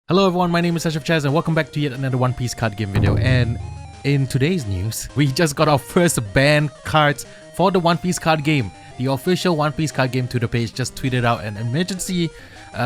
Hello everyone, my name is Asyrafchazz and welcome back to yet another One Piece card game video. And in today's news, we just got our first banned cards for the One Piece card game. The official One Piece card game Twitter page just tweeted out an emergency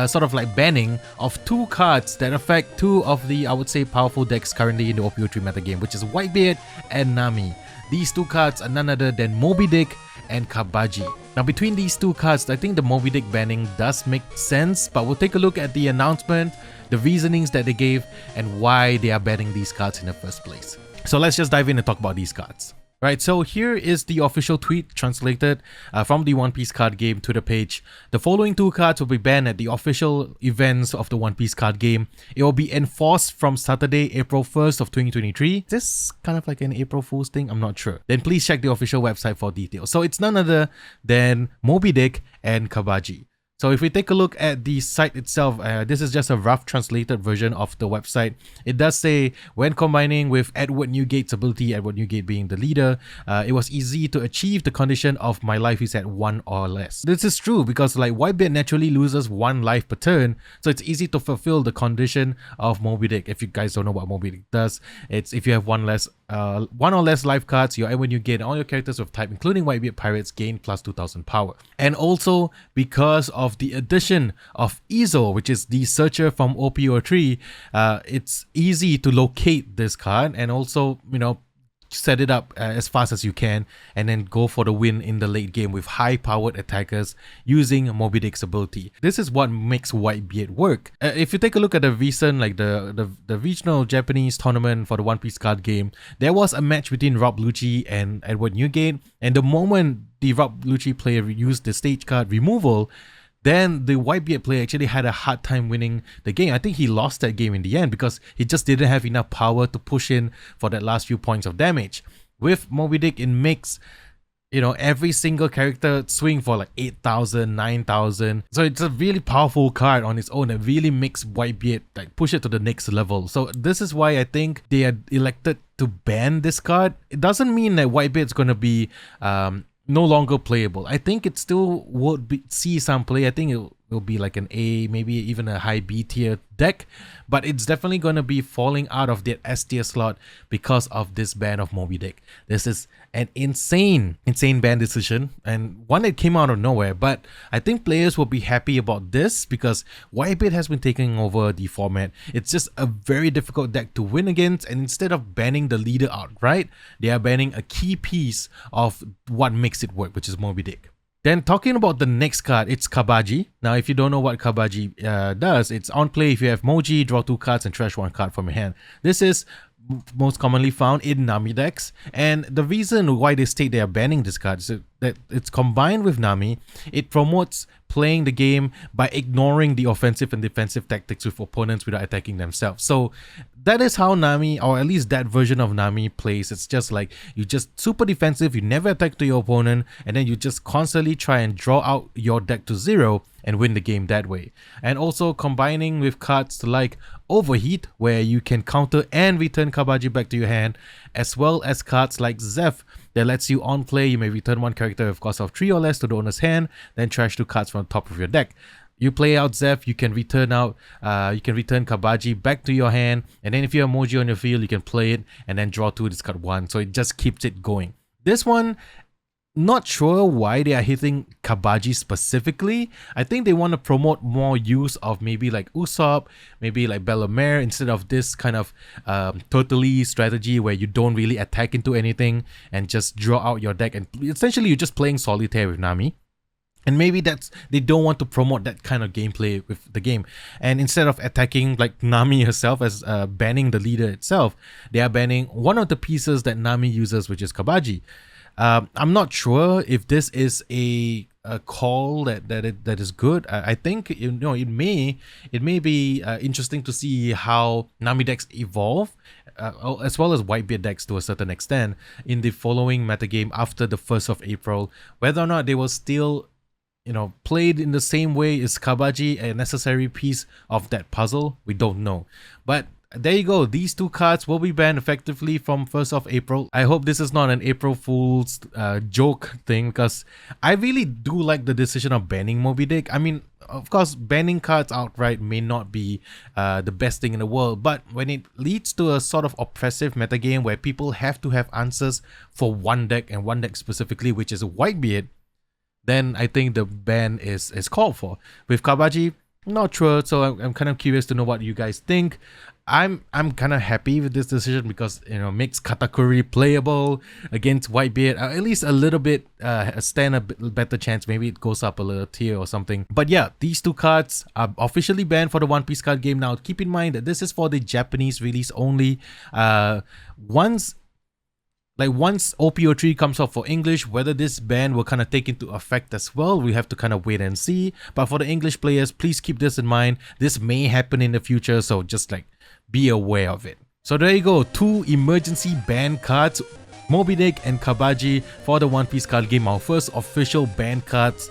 sort of like banning of two cards that affect two of the, I would say, powerful decks currently in the OPO3 metagame, which is Whitebeard and Nami. These two cards are none other than Moby Dick and Kabaji. Now between these two cards, I think the Moby Dick banning does make sense, but we'll take a look at the announcement, the reasonings that they gave, and why they are banning these cards in the first place. So let's just dive in and talk about these cards. Right, so here is the official tweet translated from the One Piece card game Twitter page. The following two cards will be banned at the official events of the One Piece card game. It will be enforced from Saturday, April 1st of 2023. Is this kind of like an April Fool's thing? I'm not sure. Then please check the official website for details. So it's none other than Moby Dick and Kabaji. So if we take a look at the site itself, this is just a rough translated version of the website. It does say, when combining with Edward Newgate's ability, Edward Newgate being the leader, it was easy to achieve the condition of my life is at 1 or less. This is true because like Whitebeard naturally loses 1 life per turn, so it's easy to fulfill the condition of Moby Dick. If you guys don't know what Moby Dick does, it's if you have one or less life cards, your Edward Newgate, all your characters of type, including Whitebeard pirates, gain plus 2000 power. And also because of the addition of Izo, which is the searcher from OPO3, it's easy to locate this card and also, you know, set it up as fast as you can and then go for the win in the late game with high powered attackers using Moby Dick's ability. This is what makes Whitebeard work. If you take a look at the recent, like the regional Japanese tournament for the One Piece card game, there was a match between Rob Lucci and Edward Newgate, and the moment the Rob Lucci player used the stage card removal, then the Whitebeard player actually had a hard time winning the game. I think he lost that game in the end because he just didn't have enough power to push in for that last few points of damage. With Moby Dick, it makes, you know, every single character swing for like 8,000, 9,000. So it's a really powerful card on its own. It really makes Whitebeard like push it to the next level. So this is why I think they are elected to ban this card. It doesn't mean that Whitebeard's going to be no longer playable. I think it still would see some play. I think it will be like an A, maybe even a high B tier deck, but it's definitely going to be falling out of that S tier slot because of this ban of Moby Dick. This is an insane ban decision and one that came out of nowhere, but I think players will be happy about this because Whitebeard has been taking over the format. It's just a very difficult deck to win against, and instead of banning the leader outright, they are banning a key piece of what makes it work, which is Moby Dick. Then talking about the next card, it's Cabaji. Now, if you don't know what Cabaji does, it's on play if you have Moji, draw 2 cards and trash 1 card from your hand. This is most commonly found in Nami decks, and the reason why they state they are banning this card is that it's combined with Nami. It promotes playing the game by ignoring the offensive and defensive tactics with opponents without attacking themselves. So that is how Nami, or at least that version of Nami, plays. It's just like you just super defensive, you never attack to your opponent, and then you just constantly try and draw out your deck to 0 and win the game that way. And also combining with cards like Overheat, where you can counter and return Kabaji back to your hand, as well as cards like Zeph that lets you on play, you may return 1 character with cost of 3 or less to the owner's hand, then trash 2 cards from the top of your deck. You play out Zeph, you can return Kabaji back to your hand, and then if you have Moji on your field, you can play it and then draw 2, discard 1. So it just keeps it going. This one, not sure why they are hitting Kabaji specifically. I think they want to promote more use of maybe like Usopp, maybe like Bellemere, instead of this kind of totally strategy where you don't really attack into anything and just draw out your deck, and essentially you're just playing solitaire with Nami. And maybe they don't want to promote that kind of gameplay with the game. And instead of attacking like Nami herself as banning the leader itself, they are banning one of the pieces that Nami uses, which is Kabaji. I'm not sure if this is a call that is good. I think, you know, it may be interesting to see how Nami decks evolve, as well as Whitebeard decks to a certain extent in the following metagame after the 1st of April. Whether or not they will still, you know, played in the same way. Is Kabaji a necessary piece of that puzzle? We don't know. But there you go. These two cards will be banned effectively from 1st of April. I hope this is not an April Fool's joke thing, because I really do like the decision of banning Moby Dick. I mean, of course, banning cards outright may not be the best thing in the world, but when it leads to a sort of oppressive metagame where people have to have answers for one deck, and one deck specifically, which is a Whitebeard, then I think the ban is called for. With Kabaji, not sure, so I'm kind of curious to know what you guys think. I'm kind of happy with this decision because, you know, makes Katakuri playable against Whitebeard, at least a little bit, stand a bit better chance. Maybe it goes up a little tier or something. But yeah, these two cards are officially banned for the One Piece card game. Now keep in mind that this is for the Japanese release only. Once OPO3 comes out for English, whether this ban will kind of take into effect as well, we have to kind of wait and see. But for the English players, please keep this in mind. This may happen in the future, so just like be aware of it. So there you go, two emergency ban cards, Moby Dick and Kabaji for the One Piece card game, our first official ban cards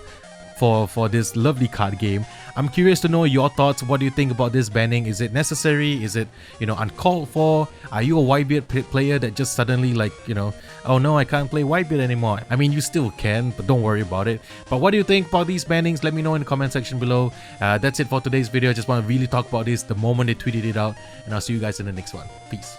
for this lovely card game. I'm curious to know your thoughts. What do you think about this banning? Is it necessary? Is it, you know, uncalled for? Are you a Whitebeard player that just suddenly, like, you know, oh no, I can't play Whitebeard anymore? I mean, you still can, but don't worry about it. But what do you think about these bannings? Let me know in the comment section below. That's it for today's video. I just want to really talk about this the moment they tweeted it out, and I'll see you guys in the next one. Peace.